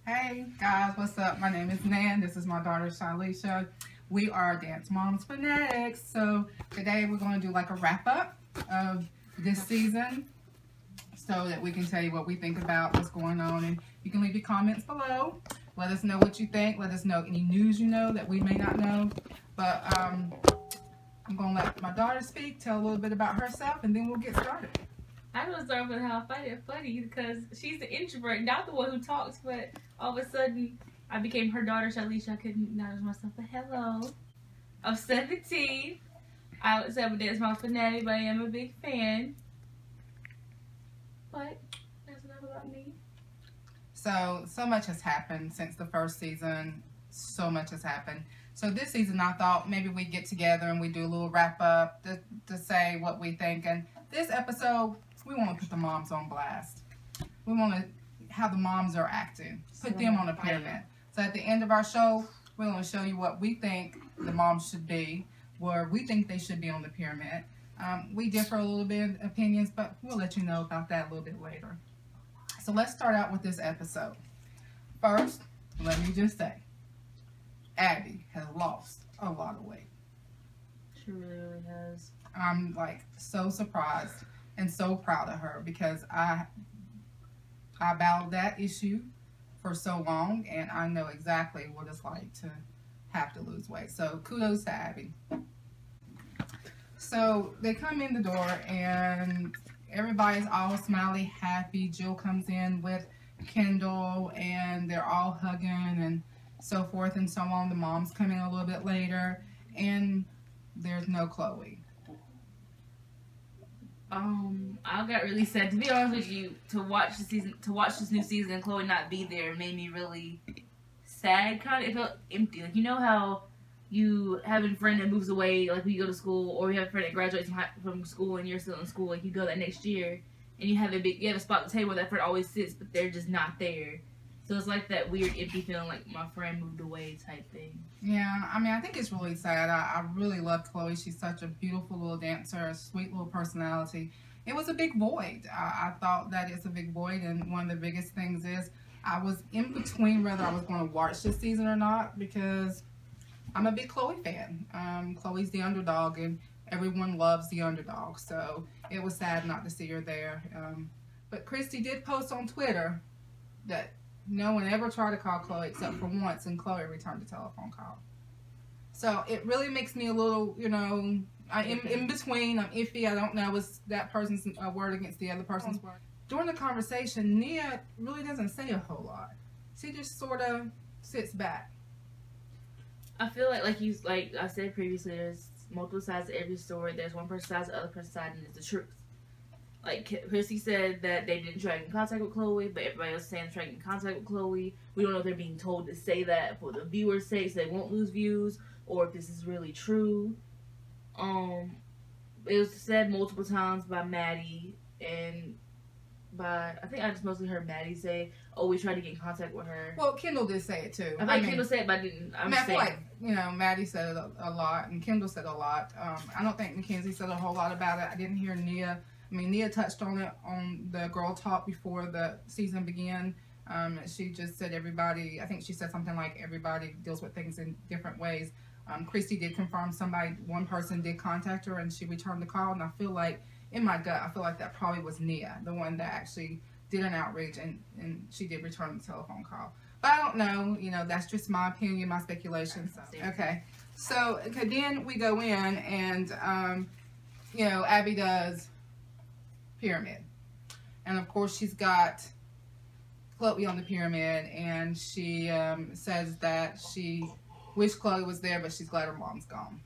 Hey guys, what's up? My name is Nan. This is my daughter Shalisha. We are Dance Moms Fanatics. So today we're going to do like a wrap up of this season so that we can tell you what we think about what's going on, and you can leave your comments below. Let us know what you think. Let us know any news you know that we may not know. But I'm going to let my daughter speak, tell a little bit about herself, and then we'll get started. I was start with how I find it funny because she's the introvert, not the one who talks, but all of a sudden I became her daughter, Shalisha. I couldn't acknowledge myself, but hello. I'm 17. I would say I'm a Dance Moms Fanatic, but I am a big fan. But that's enough about me. So much has happened since the first season. So much has happened. So this season I thought maybe we'd get together and we do a little wrap up to say what we think. And this episode, we want to put the moms on blast. We want to how the moms are acting. Put them on a pyramid. So at the end of our show, we're going to show you what we think the moms should be, where we think they should be on the pyramid. We differ a little bit in opinions, but we'll let you know about that a little bit later. So let's start out with this episode. First, let me just say, Abby has lost a lot of weight. She really has. I'm like so surprised and so proud of her because I battled that issue for so long, and I know exactly what it's like to have to lose weight. So kudos to Abby. So they come in the door and everybody's all smiley, happy. Jill comes in with Kendall and they're all hugging and so forth and so on. The moms come in a little bit later and there's no Chloe. I got really sad. To be honest with you, to watch this new season and Chloe not be there made me really sad. Kind of, it felt empty. Like, you know how you have a friend that moves away, like when you go to school, or you have a friend that graduates from school and you're still in school, like you go that next year, and you have a spot at the table where that friend always sits, but they're just not there. So it's like that weird empty feeling, like my friend moved away type thing. Yeah, I mean, I think it's really sad. I really love Chloe. She's such a beautiful little dancer, a sweet little personality. It was a big void. I thought that it's a big void, and one of the biggest things is I was in between whether I was going to watch this season or not because I'm a big Chloe fan. Chloe's the underdog, and everyone loves the underdog, so it was sad not to see her there. But Christy did post on Twitter that no one ever tried to call Chloe except for once, and Chloe returned the telephone call. So it really makes me a little, I'm in between. I'm iffy. I don't know. Was that person's word against the other person's word? During the conversation, Nia really doesn't say a whole lot. She just sort of sits back. I feel like I said previously, there's multiple sides to every story. There's one person's side, the other person's side, and it's the truth. Like Chrissy said that they didn't try to get in contact with Chloe, but everybody else is saying trying to get in contact with Chloe. We don't know if they're being told to say that for the viewers' sake so they won't lose views, or if this is really true. It was said multiple times by Maddie and I think I just mostly heard Maddie say, "Oh, we tried to get in contact with her." Well, Kendall did say it too. I think Kendall said it, but I didn't. I feel like Maddie said it a lot, and Kendall said a lot. I don't think Mackenzie said a whole lot about it. I didn't hear Nia. I mean, Nia touched on it on the Girl Talk before the season began. She just said everybody. I think she said something like everybody deals with things in different ways. Christy did confirm one person did contact her, and she returned the call. And I feel like, in my gut, I feel like that probably was Nia, the one that actually did an outreach, and she did return the telephone call. But I don't know, that's just my opinion, my speculation. So, okay, then we go in, and, Abby does pyramid. And, of course, she's got Chloe on the pyramid, and she says that she wished Chloe was there, but she's glad her mom's gone.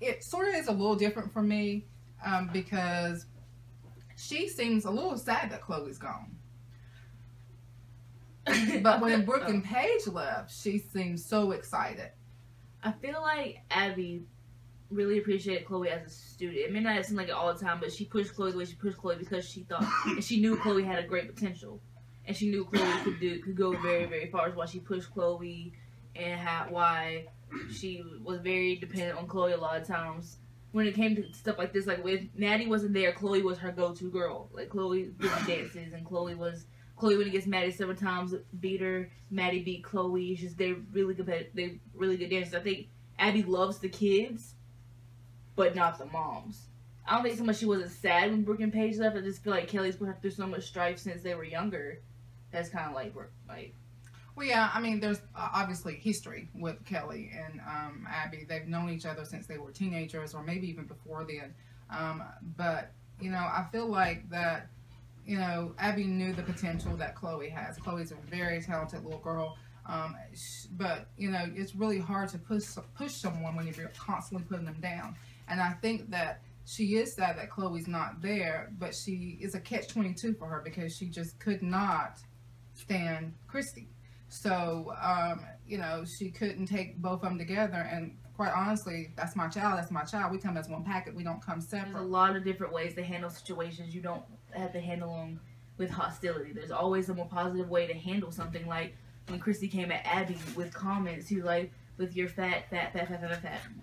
It sort of is a little different for me. Because she seems a little sad that Chloe's gone. But when Brooke and Paige left, she seemed so excited. I feel like Abby really appreciated Chloe as a student. It may not seem like it all the time, but she pushed Chloe the way she pushed Chloe because she thought and she knew Chloe had a great potential, and she knew Chloe could go very, very far. That's why she pushed Chloe, and why she was very dependent on Chloe a lot of times. When it came to stuff like this, like when Maddie wasn't there, Chloe was her go-to girl. Like Chloe did the dances, and Chloe was Chloe went against Maddie several times, beat her. Maddie beat Chloe. It's just they're really good dancers. I think Abby loves the kids, but not the moms. I don't think so much she wasn't sad when Brooke and Paige left. I just feel like Kelly's put her through so much strife since they were younger. That's kind of like. Well, yeah, I mean, there's obviously history with Kelly and Abby. They've known each other since they were teenagers, or maybe even before then. But you know, I feel like that. You know, Abby knew the potential that Chloe has. Chloe's a very talented little girl. But, you know, it's really hard to push someone when you're constantly putting them down. And I think that she is sad that Chloe's not there, but she is a catch-22 for her because she just could not stand Christy. So, you know, she couldn't take both of them together. And quite honestly, that's my child. That's my child. We come as one packet. We don't come separate. There's a lot of different ways to handle situations. You don't have to handle them with hostility. There's always a more positive way to handle something. Like when Christy came at Abby with comments, he was like, with your fat.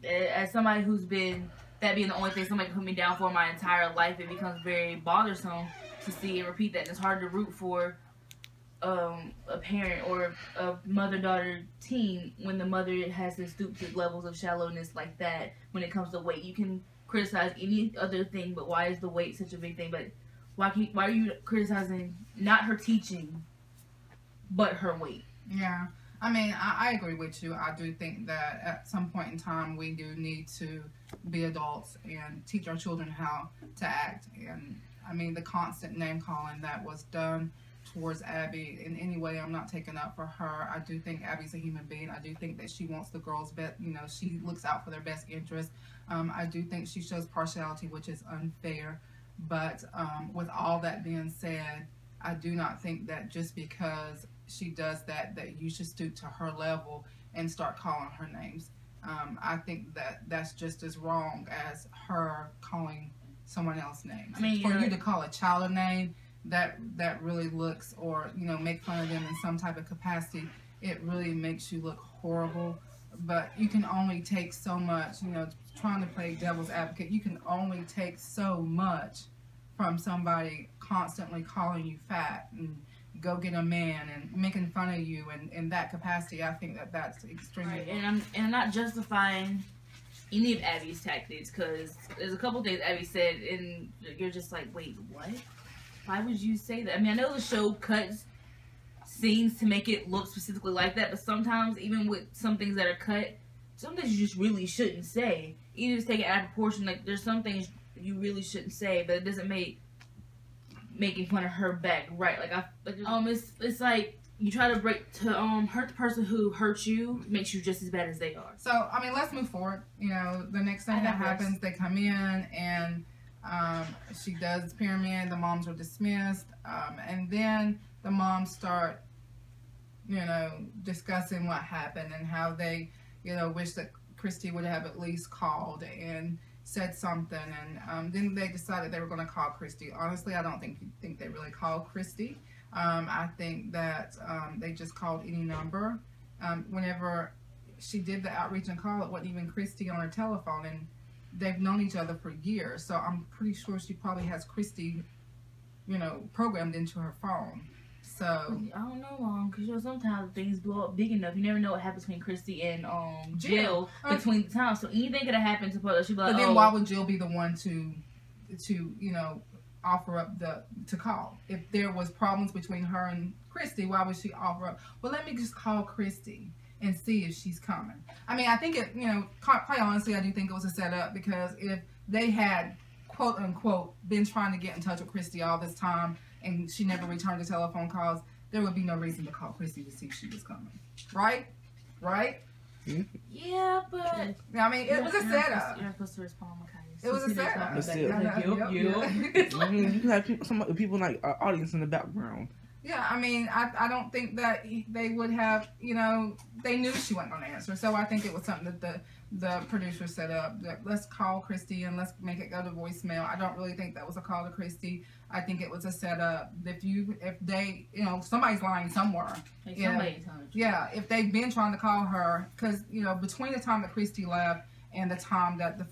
As somebody who's been, that being the only thing somebody put me down for my entire life, it becomes very bothersome to see and repeat that. And it's hard to root for a parent or a mother-daughter team when the mother has to stoop to levels of shallowness like that. When it comes to weight, you can criticize any other thing, but why is the weight such a big thing? But why are you criticizing not her teaching, but her weight? Yeah, I mean, I agree with you. I do think that at some point in time we do need to be adults and teach our children how to act. And I mean, the constant name calling that was done towards Abby in any way, I'm not taking up for her. I do think Abby's a human being. I do think that she wants the girls' best. You know, she looks out for their best interest. I do think she shows partiality, which is unfair. But with all that being said, I do not think that just because she does that, that you should stoop to her level and start calling her names. I think that that's just as wrong as her calling someone else's names. I mean, for you to call a child a name, that really looks, or you know, make fun of them in some type of capacity, it really makes you look horrible. But you can only take so much, you know, trying to play devil's advocate, you can only take so much from somebody constantly calling you fat and go get a man and making fun of you, and in that capacity, I think that that's extremely right. And I'm not justifying any of Abby's tactics, because there's a couple things Abby said and you're just like, wait, what? Why would you say that? I mean, I know the show cuts scenes to make it look specifically like that, but sometimes, even with some things that are cut, some things you just really shouldn't say. Even if it's taken out of proportion, like, there's some things you really shouldn't say, but it doesn't make making fun of her back right. It's like you try to hurt the person who hurt you, makes you just as bad as they are. So, I mean, let's move forward. You know, the next thing that happens, they come in and she does pyramid, the moms are dismissed, and then the moms start, you know, discussing what happened and how they, you know, wish that Christy would have at least called and said something, and then they decided they were going to call Christy. Honestly, I don't think they really called Christy. I think that they just called any number. Whenever she did the outreach and call, it wasn't even Christy on her telephone, and they've known each other for years, so I'm pretty sure she probably has Christy, you know, programmed into her phone. So I don't know, because you know, sometimes things blow up big enough. You never know what happens between Christy and Jill between the times. So anything could have happened to her. She'd be like, but then why would Jill be the one to you know, offer up to call? If there was problems between her and Christy, why would she offer up, well, let me just call Christy and see if she's coming? I mean, I think it, you know, quite honestly, I do think it was a setup, because if they had, quote unquote, been trying to get in touch with Christy all this time and she never returned the telephone calls, there would be no reason to call Christy to see if she was coming. Right? Yeah, but I mean, it was a setup. You're not supposed to respond, Makai. It was a setup. But still, you have some people like our audience in the background. Yeah, I mean, I don't think that they would have, you know, they knew she wasn't going to answer. So I think it was something that the producer set up. That let's call Christy and let's make it go to voicemail. I don't really think that was a call to Christy. I think it was a setup. If they, you know, somebody's lying somewhere. Yeah, if they've been trying to call her, because, you know, between the time that Christy left and the time that the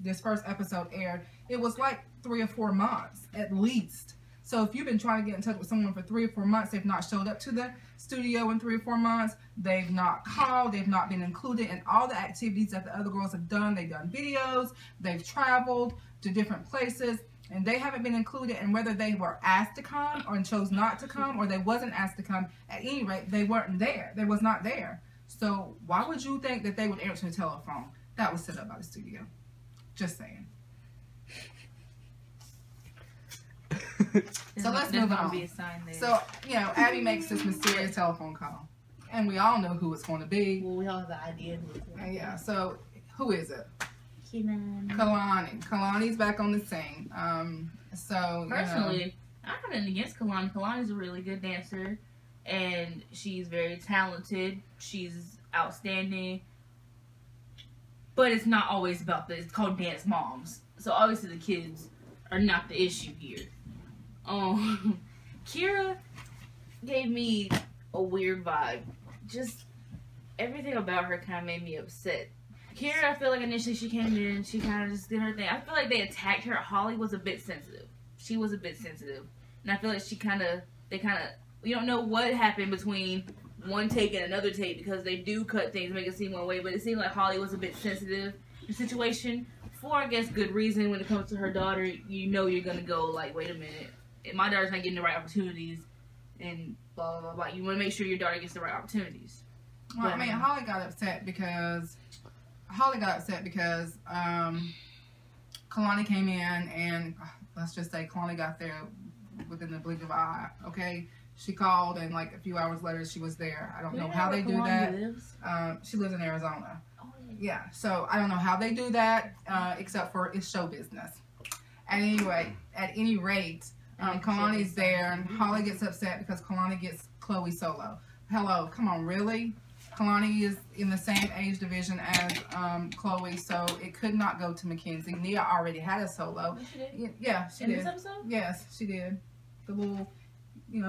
this first episode aired, it was like 3 or 4 months at least. So if you've been trying to get in touch with someone for 3 or 4 months, they've not showed up to the studio in 3 or 4 months, they've not called, they've not been included in all the activities that the other girls have done. They've done videos, they've traveled to different places, and they haven't been included. And whether they were asked to come or chose not to come, or they wasn't asked to come, at any rate, they weren't there. They was not there. So why would you think that they would answer the telephone? That was set up by the studio. Just saying. So let's move on. Be a sign there. So, Abby makes this mysterious telephone call. And we all know who it's going to be. Well, we all have the idea who it's going to be. Yeah, so who is it? Kenan. Kalani. Kalani's back on the scene. Personally, I have nothing against Kalani. Kalani's a really good dancer. And she's very talented. She's outstanding. But it's not always about this. It's called Dance Moms. So obviously the kids are not the issue here. Kira gave me a weird vibe. Just everything about her kind of made me upset. Kira, I feel like initially she came in, she kind of just did her thing. I feel like they attacked her. Holly was a bit sensitive. She was a bit sensitive. And I feel like we don't know what happened between one take and another take, because they do cut things, make it seem one way, but it seemed like Holly was a bit sensitive in the situation. For, I guess, good reason. When it comes to her daughter, you're going to go like, wait a minute. My daughter's not getting the right opportunities, and blah, blah, blah, blah. You want to make sure your daughter gets the right opportunities. Well, I mean, Holly got upset because Kalani came in, and let's just say Kalani got there within the blink of an eye, okay? She called, and like a few hours later, she was there. I don't know how they do that. She lives in Arizona. Yeah, so I don't know how they do that, except for it's show business. At any rate, Kalani's there, and Holly gets upset because Kalani gets Chloe solo. Hello, come on, really? Kalani is in the same age division as Chloe, so it could not go to Mackenzie. Nia already had a solo. She did? Yeah, she in did. This episode? Yes, she did. The little,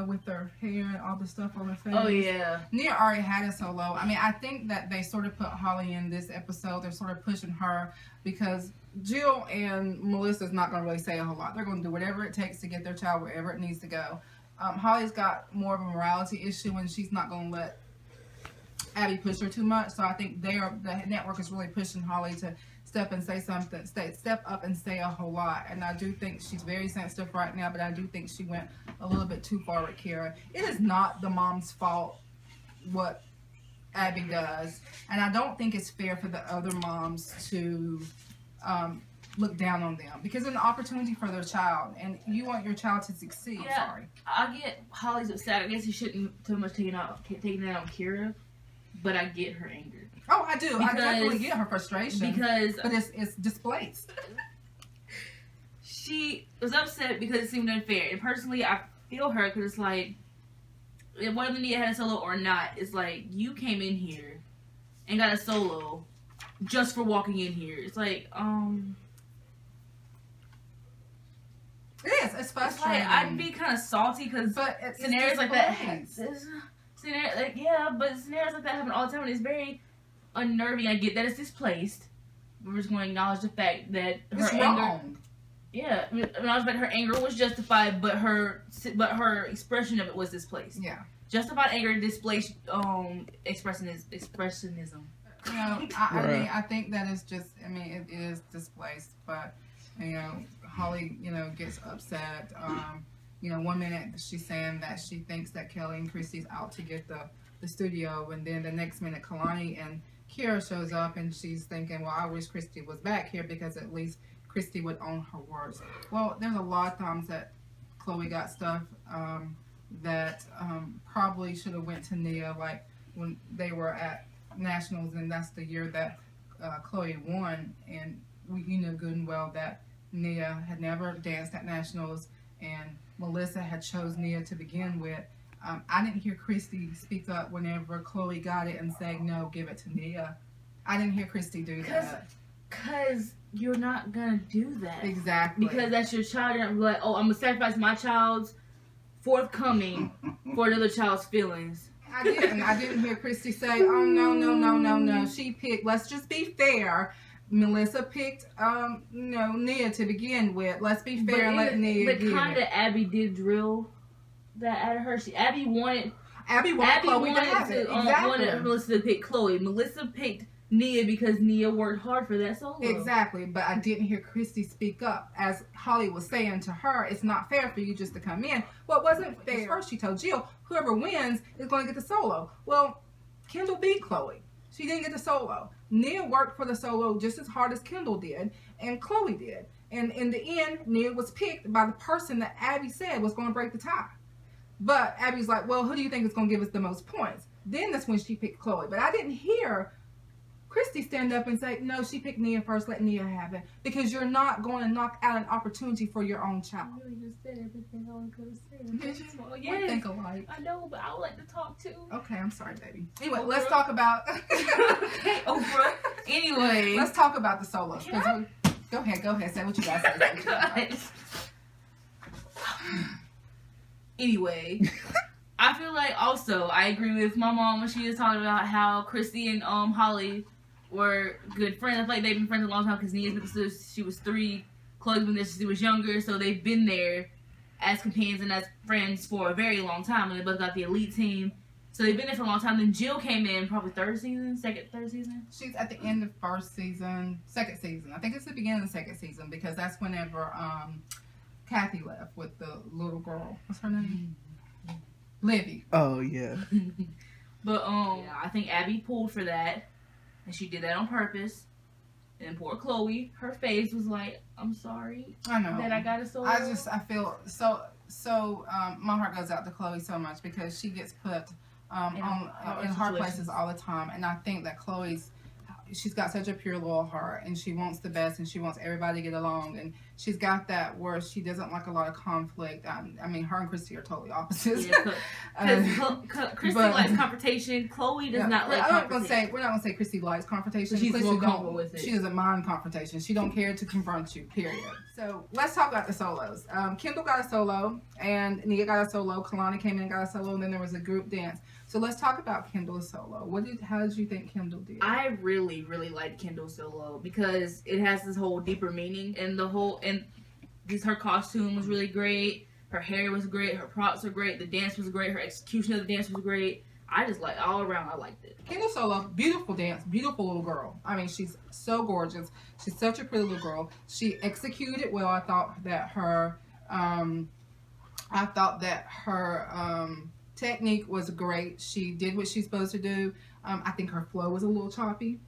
with her hair and all the stuff on her face. Oh, yeah. Nia already had a solo. I mean, I think that they sort of put Holly in this episode. They're sort of pushing her because Jill and Melissa's not going to really say a whole lot. They're going to do whatever it takes to get their child wherever it needs to go. Holly's got more of a morality issue, and she's not going to let Abby push her too much. So I think the network is really pushing Holly to step up and say a whole lot. And I do think she's very sensitive right now, but I do think she went a little bit too far with Kira. It is not the mom's fault what Abby does, and I don't think it's fair for the other moms to look down on them, because it's an opportunity for their child, and you want your child to succeed. Yeah, Sorry. I get Holly's upset. I guess he shouldn't too much taking it out on Kira, but I get her anger. Oh, I do. I definitely get her frustration. But it's displaced. She was upset because it seemed unfair. And personally, I feel her, because it's like, whether Nia had a solo or not, it's like, you came in here and got a solo just for walking in here. It's like, It is. It's frustrating. Like, I'd be kind of salty because scenarios like that scenarios like that happen all the time, and it's very unnerving. I get that it's displaced. We're just going to acknowledge the fact that her anger. Yeah, acknowledge that her anger was justified, but her expression of it was displaced. Yeah, justified anger displaced expressionism. I think that is just. I mean, it is displaced, but Holly, gets upset. 1 minute she's saying that she thinks that Kelly and Christy's out to get the studio, and then the next minute Kalani and Kira shows up, and she's thinking, well, I wish Christy was back here because at least Christy would own her words. Well, there's a lot of times that Chloe got stuff that probably should have went to Nia, like when they were at Nationals, and that's the year that Chloe won, and we knew good and well that Nia had never danced at Nationals, and Melissa had chose Nia to begin with. I didn't hear Christy speak up whenever Chloe got it and say, no, give it to Nia. I didn't hear Christy do that. Because you're not going to do that. Exactly. Because that's your child. You're not gonna be like, oh, I'm going to sacrifice my child's forthcoming for another child's feelings. I didn't hear Christy say, oh, no. She picked, let's just be fair. Melissa picked, Nia to begin with. Let's be fair and let Nia But get kind of it. Abby did drill that out of her. Abby wanted Chloe to have it. Exactly. wanted Melissa to pick Chloe. Melissa picked Nia because Nia worked hard for that solo. Exactly, but I didn't hear Christy speak up. As Holly was saying to her, it's not fair for you just to come in. Well, it wasn't fair. First, she told Jill, whoever wins is going to get the solo. Well, Kendall beat Chloe. She didn't get the solo. Nia worked for the solo just as hard as Kendall did, and Chloe did. And in the end, Nia was picked by the person that Abby said was going to break the tie. But Abby's like, well, who do you think is going to give us the most points? Then that's when she picked Chloe. But I didn't hear Christy stand up and say, no, she picked Nia first, let Nia have it. Because you're not going to knock out an opportunity for your own child. I really just said everything I was going to say. Did you? Well, We yes. think alike. I know, but I would like to talk too. Okay, I'm sorry, baby. Anyway, Oprah. let's talk about... Okay, Oprah. Anyway. Let's talk about the solos. Can Go ahead. Say what you got to say. Anyway, I feel like also I agree with my mom when she was talking about how Christy and Holly were good friends. I feel like they've been friends a long time because Nia's been since she was 3, Chloe's been there since she was younger, so they've been there as companions and as friends for a very long time. And they both got the elite team, so they've been there for a long time. Then Jill came in probably third season. She's at the end of second season. I think it's the beginning of the second season because that's whenever Kathy left with the little girl. What's her name? Livy. Oh yeah. But yeah, I think Abby pulled for that, and she did that on purpose. And poor Chloe, her face was like, "I'm sorry I know that I got it so." I feel so. My heart goes out to Chloe so much because she gets put in hard places all the time, and I think that she's got such a pure loyal heart, and she wants the best, and she wants everybody to get along, and she's got that where she doesn't like a lot of conflict. I mean, her and Christy are totally opposites. Because Christy likes confrontation. Chloe does not like confrontation. We're not gonna say Christy likes confrontation. She's more comfortable with it. She doesn't mind confrontation. She don't care to confront you. Period. So let's talk about the solos. Kendall got a solo, and Nia got a solo. Kalani came in and got a solo, and then there was a group dance. So let's talk about Kendall's solo. How did you think Kendall did? I really, really liked Kendall's solo because it has this whole deeper meaning, and her costume was really great. Her hair was great. Her props were great. The dance was great. Her execution of the dance was great. I just all around, I liked it. Kendall solo, beautiful dance, beautiful little girl. I mean, she's so gorgeous. She's such a pretty little girl. She executed well. I thought that her technique was great. She did what she's supposed to do. I think her flow was a little choppy,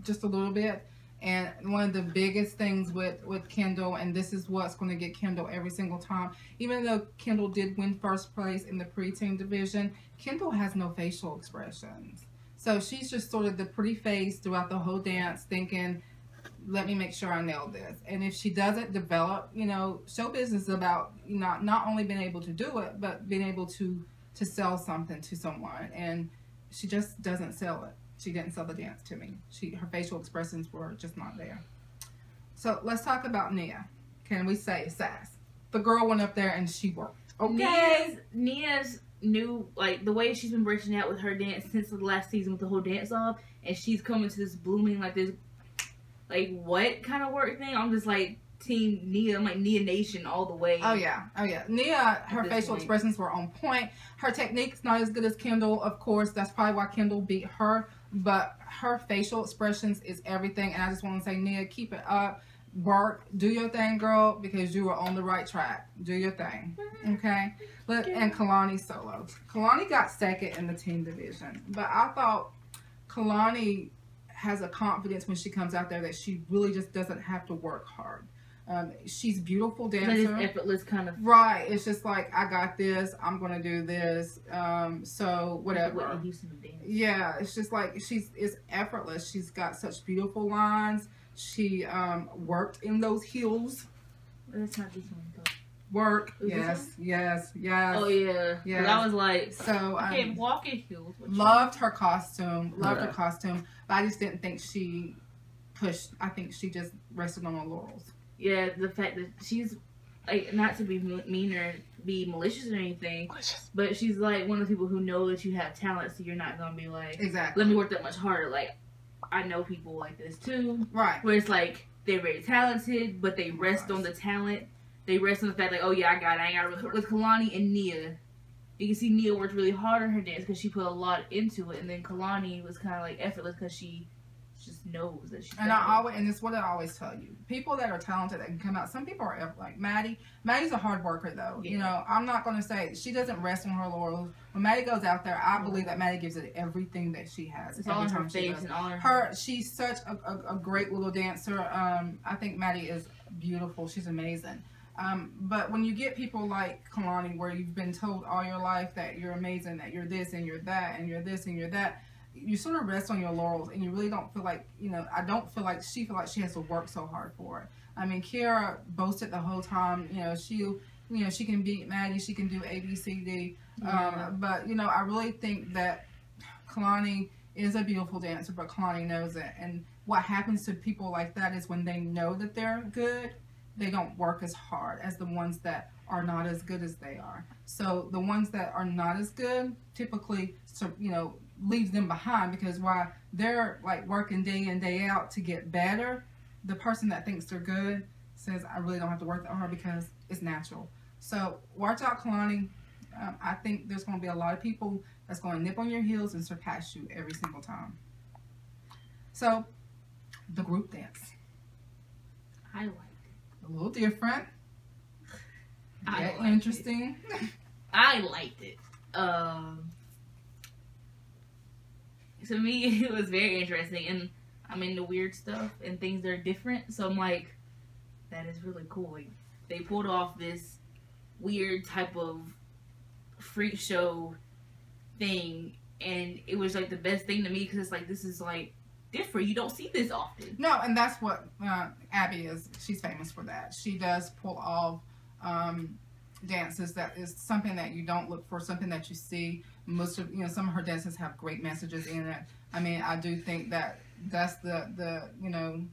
just a little bit. And one of the biggest things with Kendall, and this is what's going to get Kendall every single time, even though Kendall did win first place in the preteen division, Kendall has no facial expressions. So she's just sort of the pretty face throughout the whole dance, thinking, let me make sure I nail this. And if she doesn't develop, show business is about not only being able to do it, but being able to sell something to someone. And she just doesn't sell it. She didn't sell the dance to me. Her facial expressions were just not there. So let's talk about Nia. Can we say sass? The girl went up there and she worked. Okay. Nia's new, the way she's been breaking out with her dance since the last season with the whole dance off, and she's coming to this blooming, this what kind of work thing? I'm just team Nia. I'm Nia Nation all the way. Oh yeah. Nia, her facial expressions were on point. Her technique's not as good as Kendall, of course. That's probably why Kendall beat her. But her facial expressions is everything. And I just want to say, Nia, keep it up. Work. Do your thing, girl, because you are on the right track. Do your thing. Okay? And Kalani solo. Kalani got second in the team division. But I thought Kalani has a confidence when she comes out there that she really just doesn't have to work hard. She's a beautiful dancer. It's effortless kind of. Right. It's just I got this. I'm going to do this. So whatever. Yeah. It's just it's effortless. She's got such beautiful lines. She worked in those heels. That's not this one though. Work. Yes. Oh yeah. Yeah. I was so I can't walk in heels. Loved her costume. But I just didn't think she pushed. I think she just rested on her laurels. Yeah, the fact that she's not to be mean or be malicious or anything, but she's one of the people who know that you have talent, so you're not gonna be exactly. Let me work that much harder. I know people like this too. Right. Where it's like they're very talented, but they rest on the talent. They rest on the fact like, oh yeah, I got it. I ain't got it. With Kalani and Nia, you can see Nia worked really hard on her dance because she put a lot into it, and then Kalani was kind of like effortless because she just knows that she. And and it's what I always tell you: people that are talented that can come out. Some people are like Maddie. Maddie's a hard worker, though. Yeah. You know, I'm not going to say she doesn't rest on her laurels. When Maddie goes out there, I believe that Maddie gives it everything that she has. It's all in her face and all She's such a great little dancer. I think Maddie is beautiful. She's amazing. But when you get people like Kalani, where you've been told all your life that you're amazing, that you're this and you're that, and you're this and you're that, you sort of rest on your laurels, and you really don't feel like, you know, I don't feel like she has to work so hard for it. I mean, Kiara boasted the whole time, you know, she can beat Maddie, she can do A, B, C, D. Yeah. But, you know, I really think that Kalani is a beautiful dancer, but Kalani knows it. And what happens to people like that is when they know that they're good, they don't work as hard as the ones that are not as good as they are. So the ones that are not as good typically, you know, leaves them behind, because while they're like working day in, day out to get better, the person that thinks they're good says, I really don't have to work that hard because it's natural. So watch out, Kalani. I think there's going to be a lot of people that's going to nip on your heels and surpass you every single time. So the group dance. I like A little different. Yeah, interesting. I liked it. To me, it was very interesting, and I'm into weird stuff and things that are different. So I'm like, that is really cool. Like, they pulled off this weird type of freak show thing, and it was like the best thing to me because it's like, this is like different. You don't see this often. No, and that's what Abby is. She's famous for that. She does pull off dances that is something that you don't look for, something that you see. Most of, you know, some of her dances have great messages in it. I mean, I do think that that's the you know,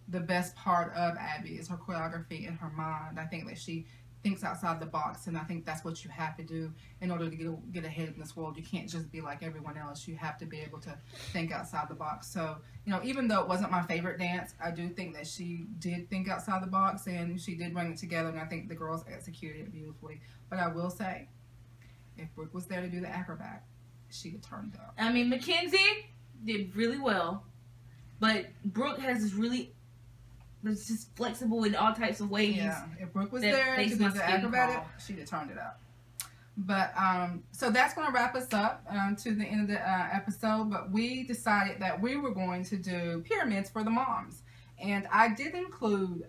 the best part of Abby is her choreography and her mind. I think that she thinks outside the box, and I think that's what you have to do in order to get ahead in this world. You can't just be like everyone else. You have to be able to think outside the box. So, you know, even though it wasn't my favorite dance, I do think that she did think outside the box, and she did bring it together, and I think the girls executed it beautifully. But I will say, if Brooke was there to do the acrobat, she'd have turned up. I mean, Mackenzie did really well, but Brooke has this really, it's just flexible in all types of ways. Yeah, if Brooke was there to do the acrobatic, she'd have turned it up. But so that's going to wrap us up to the end of the episode. But we decided that we were going to do pyramids for the moms, and I did include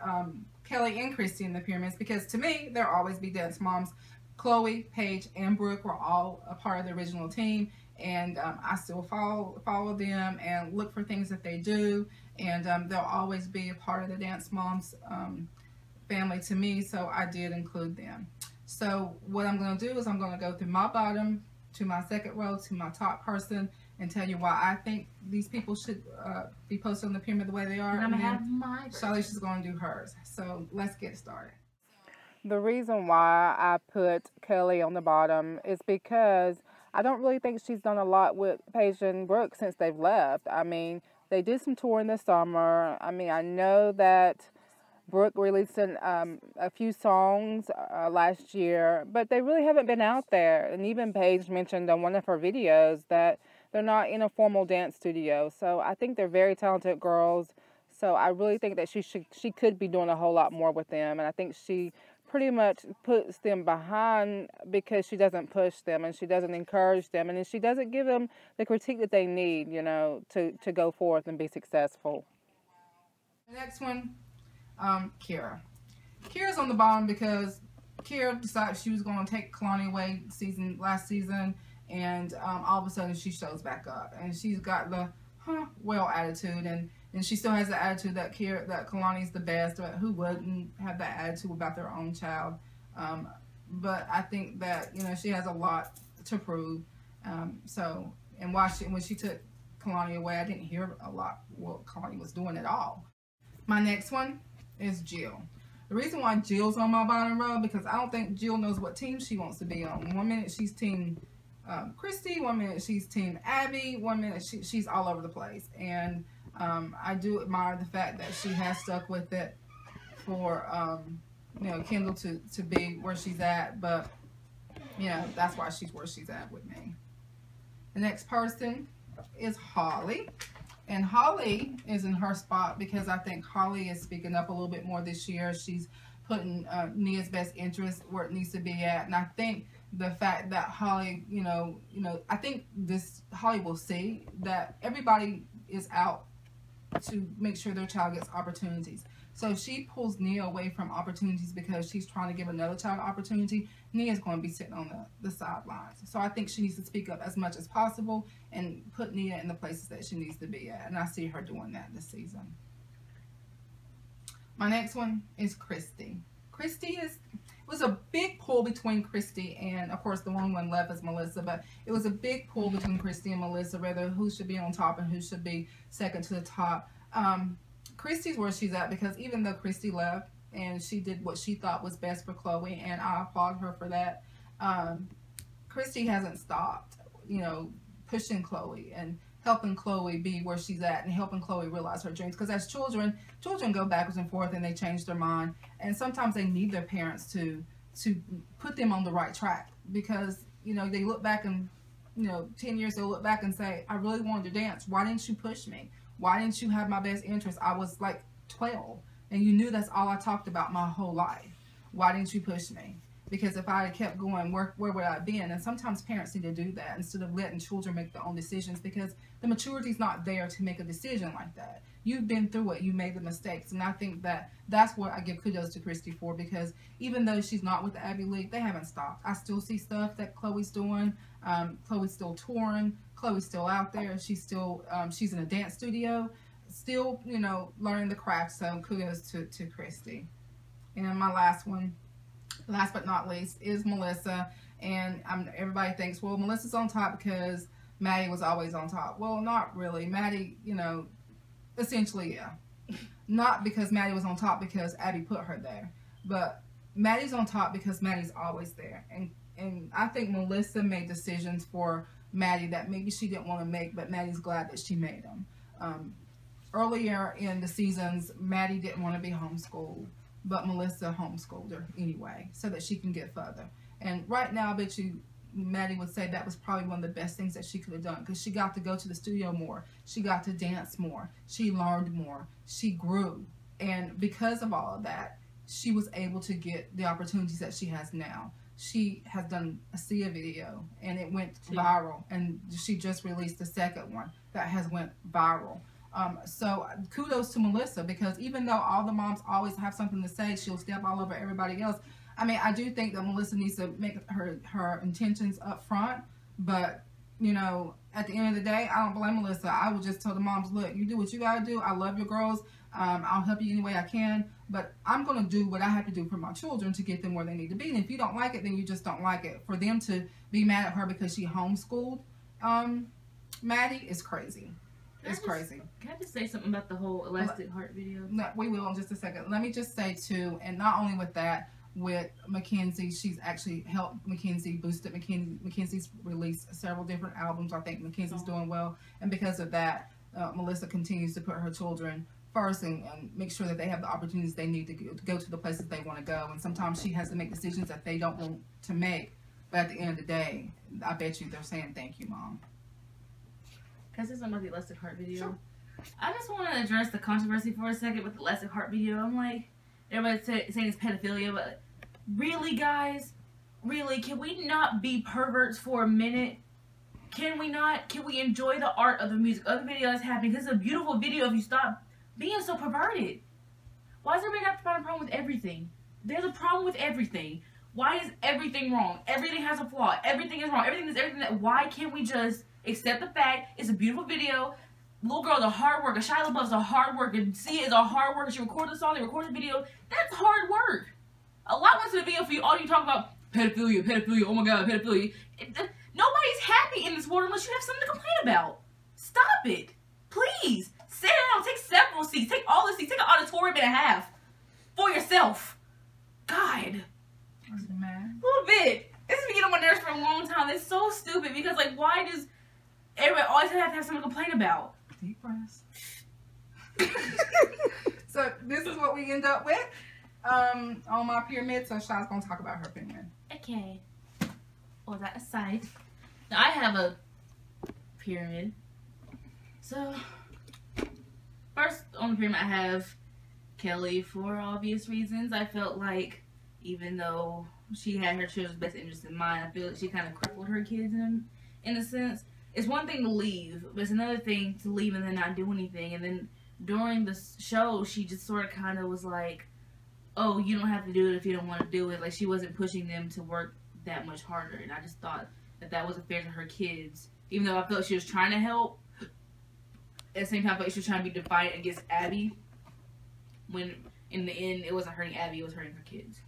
Kelly and Christy in the pyramids because to me, there'll always be dance moms. Chloe, Paige, and Brooke were all a part of the original team, and I still follow them and look for things that they do, and they'll always be a part of the Dance Moms family to me, so I did include them. So what I'm going to do is I'm going to go through my bottom to my second row to my top person and tell you why I think these people should be posted on the pyramid the way they are. And I'm going to have my Charlie's going to do hers. So let's get started. The reason why I put Kelly on the bottom is because I don't really think she's done a lot with Paige and Brooke since they've left. I mean, they did some touring this summer. I mean, I know that Brooke released a few songs last year, but they really haven't been out there. And even Paige mentioned on one of her videos that they're not in a formal dance studio. So I think they're very talented girls. So I really think that she could be doing a whole lot more with them. And I think she pretty much puts them behind because she doesn't push them and she doesn't encourage them and she doesn't give them the critique that they need, you know, to go forth and be successful. The next one, Kiara. Kiara's on the bottom because Kiara decided she was going to take Kalani away last season, and all of a sudden she shows back up and she's got the well attitude, and she still has the attitude that Kalani's the best, but who wouldn't have that attitude about their own child? But I think that, you know, she has a lot to prove. So, and when she took Kalani away, I didn't hear a lot what Kalani was doing at all. My next one is Jill. The reason why Jill's on my bottom row, because I don't think Jill knows what team she wants to be on. 1 minute she's team Christy, 1 minute she's team Abby, 1 minute she's all over the place. And I do admire the fact that she has stuck with it for, Kendall to be where she's at, but, that's why she's where she's at with me. The next person is Holly. And Holly is in her spot because I think Holly is speaking up a little bit more this year. She's putting Nia's best interest where it needs to be at. And I think the fact that Holly, I think Holly will see that everybody is out to make sure their child gets opportunities. So if she pulls Nia away from opportunities because she's trying to give another child an opportunity, Nia's going to be sitting on the sidelines. So I think she needs to speak up as much as possible and put Nia in the places that she needs to be at. And I see her doing that this season. My next one is Christy. It was a big pull between Christy and, of course, the only one left is Melissa, but it was a big pull between Christy and Melissa, whether who should be on top and who should be second to the top. Christy's where she's at because even though Christy left and she did what she thought was best for Chloe, and I applaud her for that, Christy hasn't stopped, pushing Chloe and helping Chloe be where she's at and helping Chloe realize her dreams. Because as children go backwards and forth and they change their mind, and sometimes they need their parents to put them on the right track because, they look back and, 10 years they'll look back and say, I really wanted to dance. Why didn't you push me? Why didn't you have my best interest? I was like 12 and you knew that's all I talked about my whole life. Why didn't you push me? Because if I had kept going, where would I have been? And sometimes parents need to do that instead of letting children make their own decisions because the maturity is not there to make a decision like that. You've been through it. You made the mistakes. And I think that's what I give kudos to Christy for because even though she's not with the Ivy League, they haven't stopped. I still see stuff that Chloe's doing. Chloe's still touring. Chloe's still out there. She's still, she's in a dance studio, still, learning the craft. So kudos to Christy. And my last one, last but not least, is Melissa. And everybody thinks, well, Melissa's on top because Maddie was always on top. Well, not really. Maddie, essentially, yeah. Not because Maddie was on top because Abby put her there. But Maddie's on top because Maddie's always there. And I think Melissa made decisions for Maddie that maybe she didn't want to make, but Maddie's glad that she made them. Earlier in the seasons, Maddie didn't want to be homeschooled, but Melissa homeschooled her anyway so that she can get further. And right now, I bet you Maddie would say that was probably one of the best things that she could have done because she got to go to the studio more. She got to dance more. She learned more. She grew. And because of all of that, she was able to get the opportunities that she has now. She has done a Sia video and it went viral, and she just released the second one that has went viral. So kudos to Melissa because even though all the moms always have something to say, she'll step all over everybody else. I mean, I do think that Melissa needs to make her intentions up front, but, at the end of the day, I don't blame Melissa. I would just tell the moms, look, you do what you got to do. I love your girls. I'll help you any way I can, but I'm going to do what I have to do for my children to get them where they need to be. And if you don't like it, then you just don't like it. For them to be mad at her because she homeschooled Maddie is crazy. It's crazy. Can I just say something about the whole Elastic Heart video? No, we will in just a second. Let me just say, too, and not only with that, with Mackenzie, she's actually helped Mackenzie, boosted Mackenzie. Mackenzie's released several different albums. I think Mackenzie's doing well. And because of that, Melissa continues to put her children first and make sure that they have the opportunities they need to go to the places they want to go. And sometimes she has to make decisions that they don't want to make. But at the end of the day, I bet you they're saying, thank you, Mom. Can I say something about the Elastic Heart video? Sure. I just want to address the controversy for a second with the Elastic Heart video. I'm like, everybody's saying it's pedophilia, but really, guys? Really? Can we not be perverts for a minute? Can we not? Can we enjoy the art of the music, of the video that's happening? This is a beautiful video if you stop being so perverted. Why does everybody have to find a problem with everything? There's a problem with everything. Why is everything wrong? Everything has a flaw. Everything is wrong. Everything is everything that. Why can't we just accept the fact it's a beautiful video? Little girl's a hard worker. Shia LaBeouf's a hard worker. Sia is a hard worker. She recorded the song. They recorded the video. That's hard work. A lot went to the video for you. All you talk about pedophilia, pedophilia. Oh my God, pedophilia. Nobody's happy in this world unless you have something to complain about. Stop it, please. Sit down. Take several seats. Take all the seats. Take an auditorium and a half for yourself. God. Man. A little bit. This has been getting on my nerves for a long time. It's so stupid because, like, why does everybody always have to have something to complain about? Deep breaths. So this is what we end up with on my pyramid. So Shaw's gonna talk about her pyramid. Okay. All that aside, now I have a pyramid. So first on the pyramid, I have Kelly for obvious reasons. I felt like even though she had her children's best interest in mind, I feel like she kind of crippled her kids in a sense. It's one thing to leave, but it's another thing to leave and then not do anything. And then during the show, she just sort of kind of was like, oh, you don't have to do it if you don't want to do it. Like, she wasn't pushing them to work that much harder. And I just thought that wasn't fair to her kids. Even though I felt she was trying to help, at the same time, I felt like she was trying to be defiant against Abby. When, in the end, it wasn't hurting Abby, it was hurting her kids.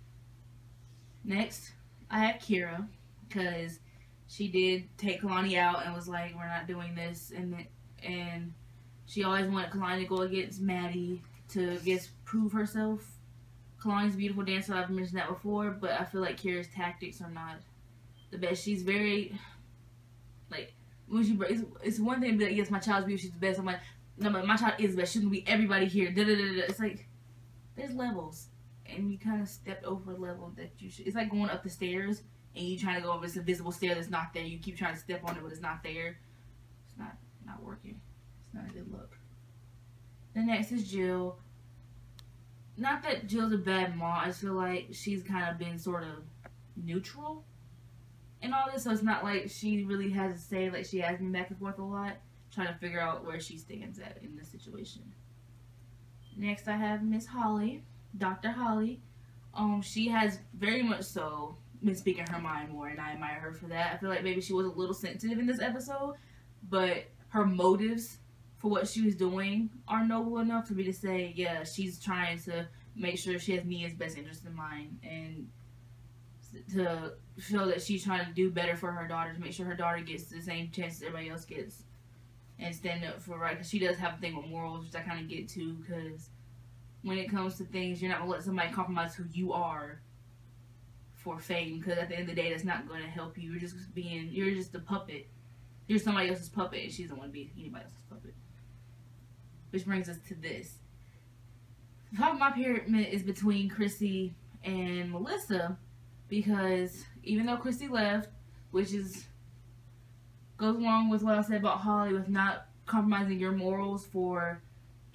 Next, I have Kira, because she did take Kalani out and was like, we're not doing this. And she always wanted Kalani to go against Maddie to, I guess, prove herself. Kalani's a beautiful dancer, I've mentioned that before, but I feel like Kira's tactics are not the best. She's very, like, when she, it's one thing to be like, yes, my child's beautiful, she's the best. I'm like, no, but my child is the best. She's going to be everybody here. Da-da-da-da. It's like, there's levels. And you kind of stepped over a level that you should. It's like going up the stairs and you trying to go over this invisible stair that's not there. You keep trying to step on it, but it's not there. It's not working. It's not a good look. The next is Jill. Not that Jill's a bad mom. I just feel like she's kind of been sort of neutral in all this. So it's not like she really has to say, like, she has me back and forth a lot, trying to figure out where she stands at in this situation. Next, I have Miss Holly, Dr. Holly. She has very much so been speaking her mind more, and I admire her for that. I feel like maybe she was a little sensitive in this episode, but her motives for what she was doing are noble enough for me to say, yeah, she's trying to make sure she has Nia's best interest in mind, and to show that she's trying to do better for her daughter, to make sure her daughter gets the same chance everybody else gets, and stand up for right, because she does have a thing with morals, which I kind of get to, because when it comes to things, you're not going to let somebody compromise who you are for fame, because at the end of the day, that's not going to help you. You're just a puppet. You're somebody else's puppet, and she doesn't want to be anybody else's puppet. Which brings us to this. The top of my pyramid is between Chrissy and Melissa, because even though Chrissy left, which goes along with what I said about Holly with not compromising your morals for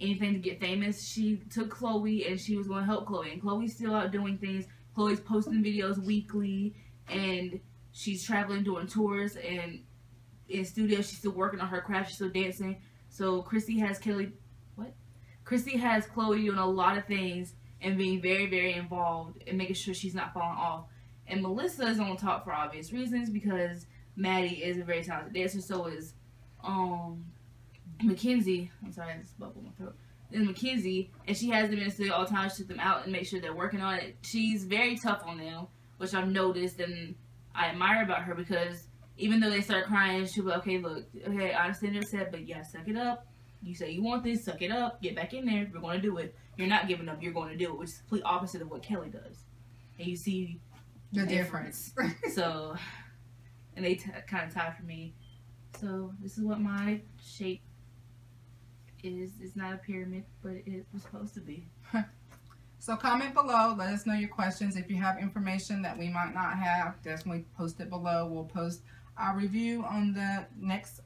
anything to get famous, she took Chloe and she was going to help Chloe, and Chloe's still out doing things. Chloe's posting videos weekly, and she's traveling, doing tours, and in studio she's still working on her craft, she's still dancing. So Chrissy has Chloe doing a lot of things and being very, very involved and making sure she's not falling off. And Melissa is on top for obvious reasons, because Maddie is a very talented dancer, so is Mackenzie. I'm sorry, I just bubbled my throat. And Mackenzie, and she has them in the studio all the time. She took them out and make sure they're working on it. She's very tough on them, which I've noticed, and I admire about her, because even though they start crying, she'll be like, okay, look, okay, I understand they're upset, but yeah, suck it up. You say you want this, suck it up, get back in there, we're going to do it. You're not giving up, you're going to do it, which is the complete opposite of what Kelly does. And you see the difference. So, and they kind of tie for me. So, this is what my shape is. It's not a pyramid, but it was supposed to be. So comment below, let us know your questions. If you have information that we might not have, definitely post it below. We'll post our review on the next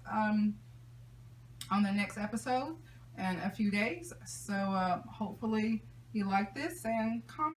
episode in a few days. So hopefully you like this, and comment.